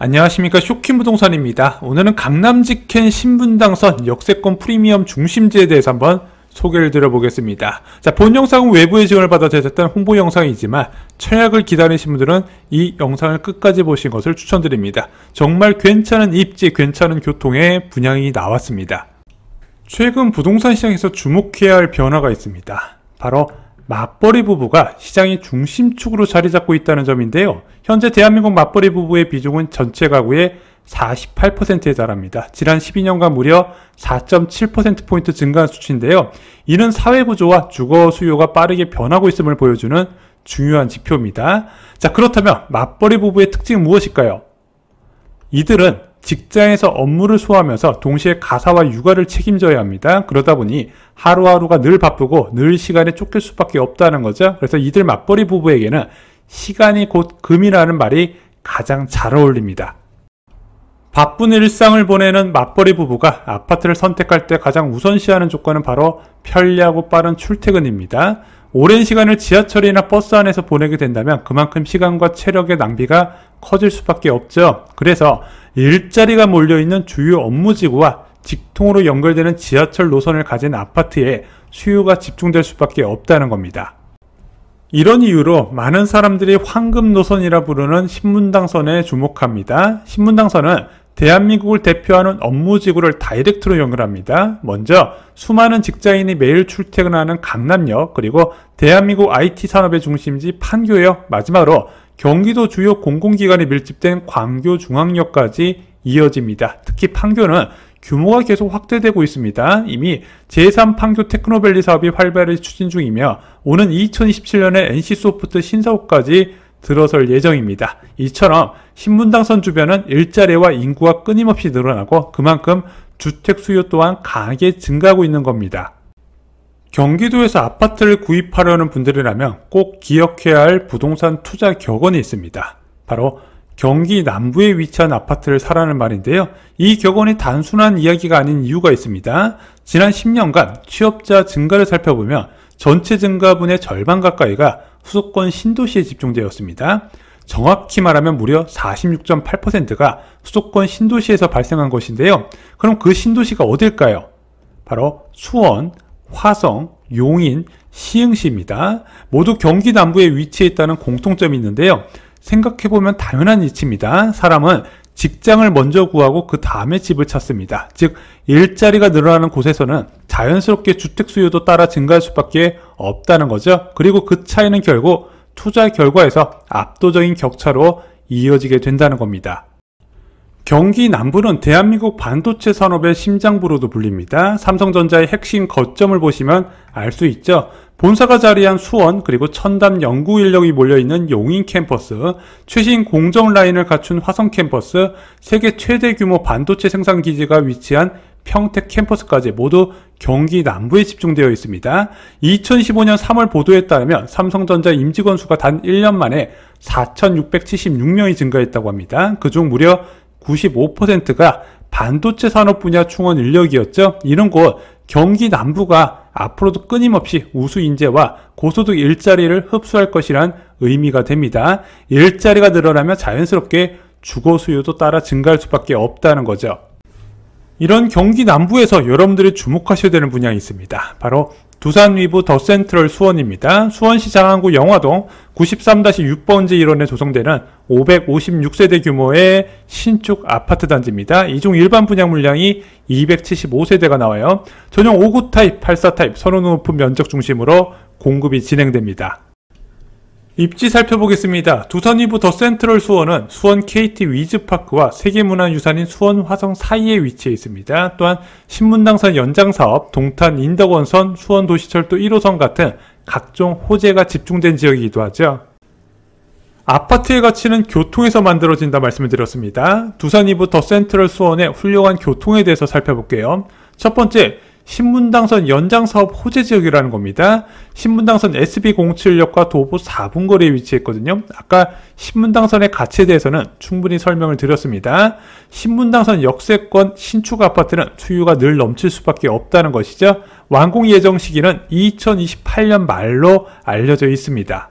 안녕하십니까, 쇼킹부동산입니다. 오늘은 강남 직행 신분당선 역세권 프리미엄 중심지에 대해서 한번 소개를 드려보겠습니다. 자, 본 영상은 외부의 지원을 받아 제작된 홍보 영상이지만 청약을 기다리신 분들은 이 영상을 끝까지 보신 것을 추천드립니다. 정말 괜찮은 입지, 괜찮은 교통에 분양이 나왔습니다. 최근 부동산 시장에서 주목해야 할 변화가 있습니다. 바로 맞벌이 부부가 시장의 중심축으로 자리 잡고 있다는 점인데요. 현재 대한민국 맞벌이 부부의 비중은 전체 가구의 48%에 달합니다. 지난 12년간 무려 4.7%포인트 증가한 수치인데요. 이는 사회구조와 주거 수요가 빠르게 변하고 있음을 보여주는 중요한 지표입니다. 자, 그렇다면 맞벌이 부부의 특징은 무엇일까요? 이들은 직장에서 업무를 소화하면서 동시에 가사와 육아를 책임져야 합니다. 그러다 보니 하루하루가 늘 바쁘고 늘 시간에 쫓길 수밖에 없다는 거죠. 그래서 이들 맞벌이 부부에게는 시간이 곧 금이라는 말이 가장 잘 어울립니다. 바쁜 일상을 보내는 맞벌이 부부가 아파트를 선택할 때 가장 우선시하는 조건은 바로 편리하고 빠른 출퇴근입니다. 오랜 시간을 지하철이나 버스 안에서 보내게 된다면 그만큼 시간과 체력의 낭비가 커질 수밖에 없죠. 그래서 일자리가 몰려있는 주요 업무지구와 직통으로 연결되는 지하철 노선을 가진 아파트에 수요가 집중될 수밖에 없다는 겁니다. 이런 이유로 많은 사람들이 황금 노선이라 부르는 신분당선에 주목합니다. 신분당선은 대한민국을 대표하는 업무지구를 다이렉트로 연결합니다. 먼저 수많은 직장인이 매일 출퇴근하는 강남역, 그리고 대한민국 IT 산업의 중심지 판교역, 마지막으로 경기도 주요 공공기관이 밀집된 광교중앙역까지 이어집니다. 특히 판교는 규모가 계속 확대되고 있습니다. 이미 제3 판교 테크노밸리 사업이 활발히 추진 중이며 오는 2027년에 NC소프트 신사옥까지 들어설 예정입니다. 이처럼 신분당선 주변은 일자리와 인구가 끊임없이 늘어나고 그만큼 주택 수요 또한 강하게 증가하고 있는 겁니다. 경기도에서 아파트를 구입하려는 분들이라면 꼭 기억해야 할 부동산 투자 격언이 있습니다. 바로 경기 남부에 위치한 아파트를 사라는 말인데요. 이 격언이 단순한 이야기가 아닌 이유가 있습니다. 지난 10년간 취업자 증가를 살펴보면 전체 증가분의 절반 가까이가 수도권 신도시에 집중되었습니다. 정확히 말하면 무려 46.8%가 수도권 신도시에서 발생한 것인데요. 그럼 그 신도시가 어딜까요? 바로 수원, 화성, 용인, 시흥시입니다. 모두 경기 남부에 위치해 있다는 공통점이 있는데요. 생각해보면 당연한 이치입니다. 사람은 직장을 먼저 구하고 그 다음에 집을 찾습니다. 즉 일자리가 늘어나는 곳에서는 자연스럽게 주택 수요도 따라 증가할 수밖에 없다는 거죠. 그리고 그 차이는 결국 투자 결과에서 압도적인 격차로 이어지게 된다는 겁니다. 경기 남부는 대한민국 반도체 산업의 심장부로도 불립니다. 삼성전자의 핵심 거점을 보시면 알 수 있죠. 본사가 자리한 수원, 그리고 첨단 연구 인력이 몰려있는 용인 캠퍼스, 최신 공정 라인을 갖춘 화성 캠퍼스, 세계 최대 규모 반도체 생산 기지가 위치한 평택 캠퍼스까지 모두 경기 남부에 집중되어 있습니다. 2015년 3월 보도에 따르면 삼성전자 임직원 수가 단 1년 만에 4,676명이 증가했다고 합니다. 그중 무려 95%가 반도체 산업 분야 충원 인력이었죠. 이런 곳 경기 남부가 앞으로도 끊임없이 우수 인재와 고소득 일자리를 흡수할 것이란 의미가 됩니다. 일자리가 늘어나면 자연스럽게 주거 수요도 따라 증가할 수밖에 없다는 거죠. 이런 경기 남부에서 여러분들이 주목하셔야 되는 분야가 있습니다. 바로 두산 위브 더 센트럴 수원입니다. 수원시 장안구 영화동 93-6번지 일원에 조성되는 556세대 규모의 신축 아파트 단지입니다. 이 중 일반 분양 물량이 275세대가 나와요. 전용 5구 타입, 84 타입, 선호 높은 면적 중심으로 공급이 진행됩니다. 입지 살펴보겠습니다. 두산 위브 더 센트럴 수원은 수원 KT 위즈파크와 세계문화유산인 수원 화성 사이에 위치해 있습니다. 또한 신분당선 연장사업, 동탄 인덕원선, 수원도시철도 1호선 같은 각종 호재가 집중된 지역이기도 하죠. 아파트의 가치는 교통에서 만들어진다 말씀을 드렸습니다. 두산 위브 더 센트럴 수원의 훌륭한 교통에 대해서 살펴볼게요. 첫 번째, 신분당선 연장사업 호재지역이라는 겁니다. 신분당선 SB07역과 도보 4분 거리에 위치했거든요. 아까 신분당선의 가치에 대해서는 충분히 설명을 드렸습니다. 신분당선 역세권 신축 아파트는 수요가 늘 넘칠 수밖에 없다는 것이죠. 완공 예정 시기는 2028년 말로 알려져 있습니다.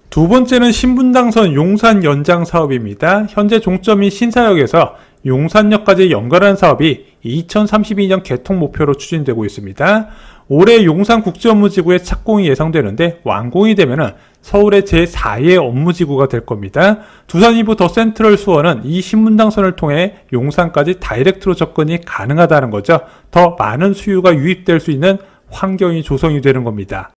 두 번째는 신분당선 용산 연장 사업입니다. 현재 종점인 신사역에서 용산역까지 연결하는 사업이 2032년 개통 목표로 추진되고 있습니다. 올해 용산국제업무지구의 착공이 예상되는데 완공이 되면 서울의 제4의 업무지구가 될 겁니다. 두산 이브 더 센트럴 수원은 이 신분당선을 통해 용산까지 다이렉트로 접근이 가능하다는 거죠. 더 많은 수요가 유입될 수 있는 환경이 조성이 되는 겁니다.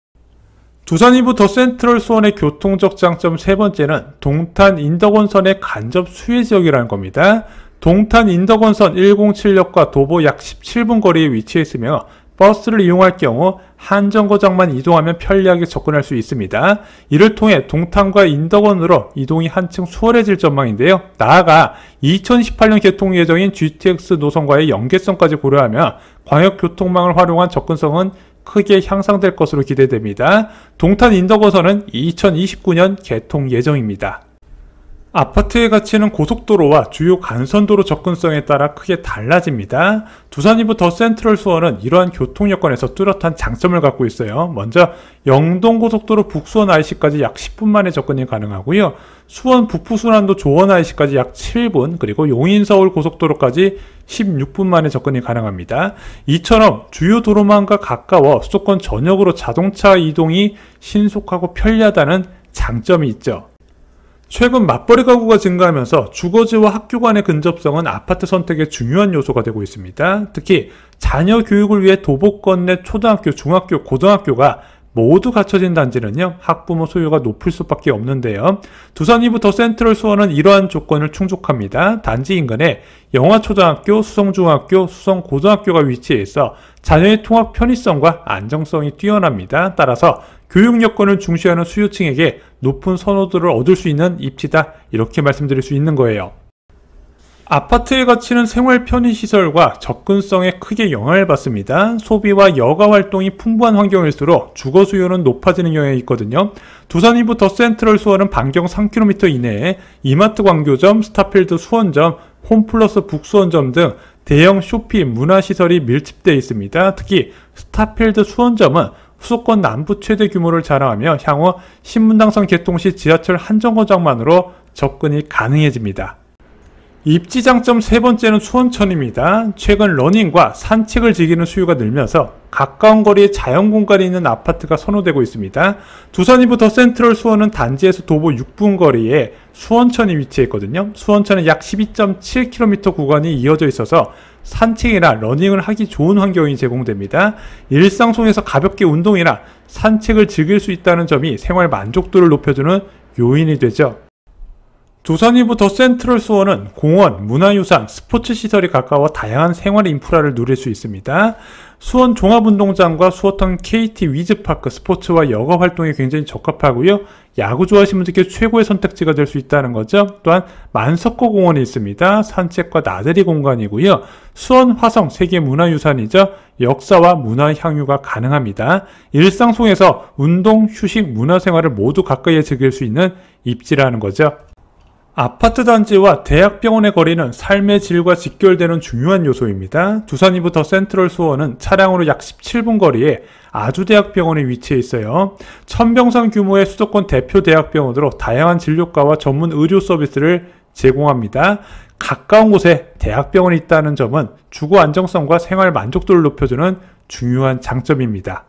두산 이브 더 센트럴 수원의 교통적 장점 세 번째는 동탄 인덕원선의 간접 수혜지역이라는 겁니다. 동탄 인덕원선 107역과 도보 약 17분 거리에 위치해 있으며 버스를 이용할 경우 한 정거장만 이동하면 편리하게 접근할 수 있습니다. 이를 통해 동탄과 인덕원으로 이동이 한층 수월해질 전망인데요. 나아가 2018년 개통 예정인 GTX 노선과의 연계성까지 고려하며 광역교통망을 활용한 접근성은 크게 향상될 것으로 기대됩니다. 동탄 인덕원선은 2029년 개통 예정입니다. 아파트의 가치는 고속도로와 주요 간선도로 접근성에 따라 크게 달라집니다. 두산 이브 더 센트럴 수원은 이러한 교통 여건에서 뚜렷한 장점을 갖고 있어요. 먼저 영동고속도로 북수원 IC까지 약 10분 만에 접근이 가능하고요. 수원 북부순환도 조원 IC까지 약 7분, 그리고 용인서울 고속도로까지 16분 만에 접근이 가능합니다. 이처럼 주요 도로망과 가까워 수도권 전역으로 자동차 이동이 신속하고 편리하다는 장점이 있죠. 최근 맞벌이 가구가 증가하면서 주거지와 학교 간의 근접성은 아파트 선택의 중요한 요소가 되고 있습니다. 특히 자녀 교육을 위해 도보권 내 초등학교, 중학교, 고등학교가 모두 갖춰진 단지는요, 학부모 소유가 높을 수밖에 없는데요. 두산 이브 더 센트럴 수원은 이러한 조건을 충족합니다. 단지 인근에 영화초등학교, 수성중학교, 수성고등학교가 위치해 있어 자녀의 통학 편의성과 안정성이 뛰어납니다. 따라서 교육 여건을 중시하는 수요층에게 높은 선호도를 얻을 수 있는 입지다, 이렇게 말씀드릴 수 있는 거예요. 아파트의 가치는 생활 편의시설과 접근성에 크게 영향을 받습니다. 소비와 여가 활동이 풍부한 환경일수록 주거 수요는 높아지는 경향이 있거든요. 두산 이브 더 센트럴 수원은 반경 3km 이내에 이마트 광교점, 스타필드 수원점, 홈플러스 북수원점 등 대형 쇼핑, 문화시설이 밀집되어 있습니다. 특히 스타필드 수원점은 수도권 남부 최대 규모를 자랑하며 향후 신분당선 개통 시 지하철 한 정거장만으로 접근이 가능해집니다. 입지 장점 세 번째는 수원천입니다. 최근 러닝과 산책을 즐기는 수요가 늘면서 가까운 거리에 자연 공간이 있는 아파트가 선호되고 있습니다. 두산 이브 더 센트럴 수원은 단지에서 도보 6분 거리에 수원천이 위치해 있거든요. 수원천은 약 12.7km 구간이 이어져 있어서 산책이나 러닝을 하기 좋은 환경이 제공됩니다. 일상 속에서 가볍게 운동이나 산책을 즐길 수 있다는 점이 생활 만족도를 높여주는 요인이 되죠. 두산 이브 더 센트럴 수원은 공원, 문화유산, 스포츠시설이 가까워 다양한 생활 인프라를 누릴 수 있습니다. 수원 종합운동장과 수어ton KT 위즈파크 스포츠와 여가 활동에 굉장히 적합하고요. 야구 좋아하시는 분들께 최고의 선택지가 될 수 있다는 거죠. 또한 만석고 공원이 있습니다. 산책과 나들이 공간이고요. 수원 화성 세계문화유산이죠. 역사와 문화 향유가 가능합니다. 일상 속에서 운동, 휴식, 문화생활을 모두 가까이에 즐길 수 있는 입지라는 거죠. 아파트 단지와 대학병원의 거리는 삶의 질과 직결되는 중요한 요소입니다. 두산 이브 더 센트럴 수원은 차량으로 약 17분 거리에 아주대학병원이 위치해 있어요. 1000병상 규모의 수도권 대표 대학병원으로 다양한 진료과와 전문 의료 서비스를 제공합니다. 가까운 곳에 대학병원이 있다는 점은 주거 안정성과 생활 만족도를 높여주는 중요한 장점입니다.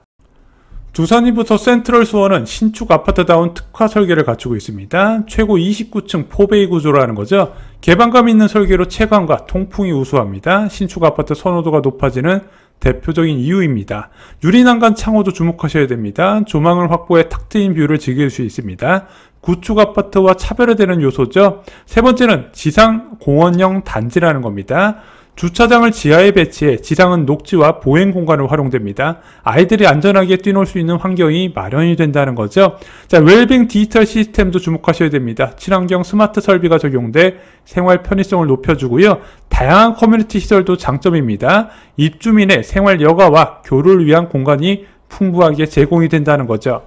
두산 이브 더 센트럴 수원은 신축 아파트다운 특화 설계를 갖추고 있습니다. 최고 29층 포베이 구조라는 거죠. 개방감 있는 설계로 채광과 통풍이 우수합니다. 신축 아파트 선호도가 높아지는 대표적인 이유입니다. 유리난간 창호도 주목하셔야 됩니다. 조망을 확보해 탁 트인 뷰를 즐길 수 있습니다. 구축 아파트와 차별화되는 요소죠. 세 번째는 지상 공원형 단지라는 겁니다. 주차장을 지하에 배치해 지상은 녹지와 보행 공간을 활용됩니다. 아이들이 안전하게 뛰놀 수 있는 환경이 마련이 된다는 거죠. 자, 웰빙 디지털 시스템도 주목하셔야 됩니다. 친환경 스마트 설비가 적용돼 생활 편의성을 높여주고요. 다양한 커뮤니티 시설도 장점입니다. 입주민의 생활 여가와 교류를 위한 공간이 풍부하게 제공이 된다는 거죠.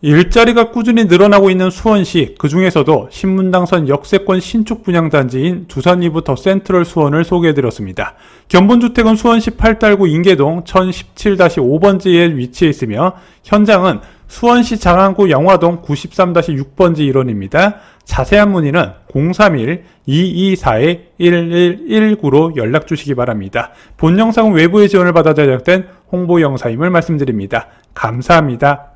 일자리가 꾸준히 늘어나고 있는 수원시, 그 중에서도 신분당선 역세권 신축 분양단지인 두산 이브 더 센트럴 수원을 소개해드렸습니다. 견본주택은 수원시 8달구 인계동 1017-5번지에 위치해 있으며 현장은 수원시 장안구 영화동 93-6번지 일원입니다. 자세한 문의는 031-224-1119로 연락 주시기 바랍니다. 본 영상은 외부의 지원을 받아 제작된 홍보 영상임을 말씀드립니다. 감사합니다.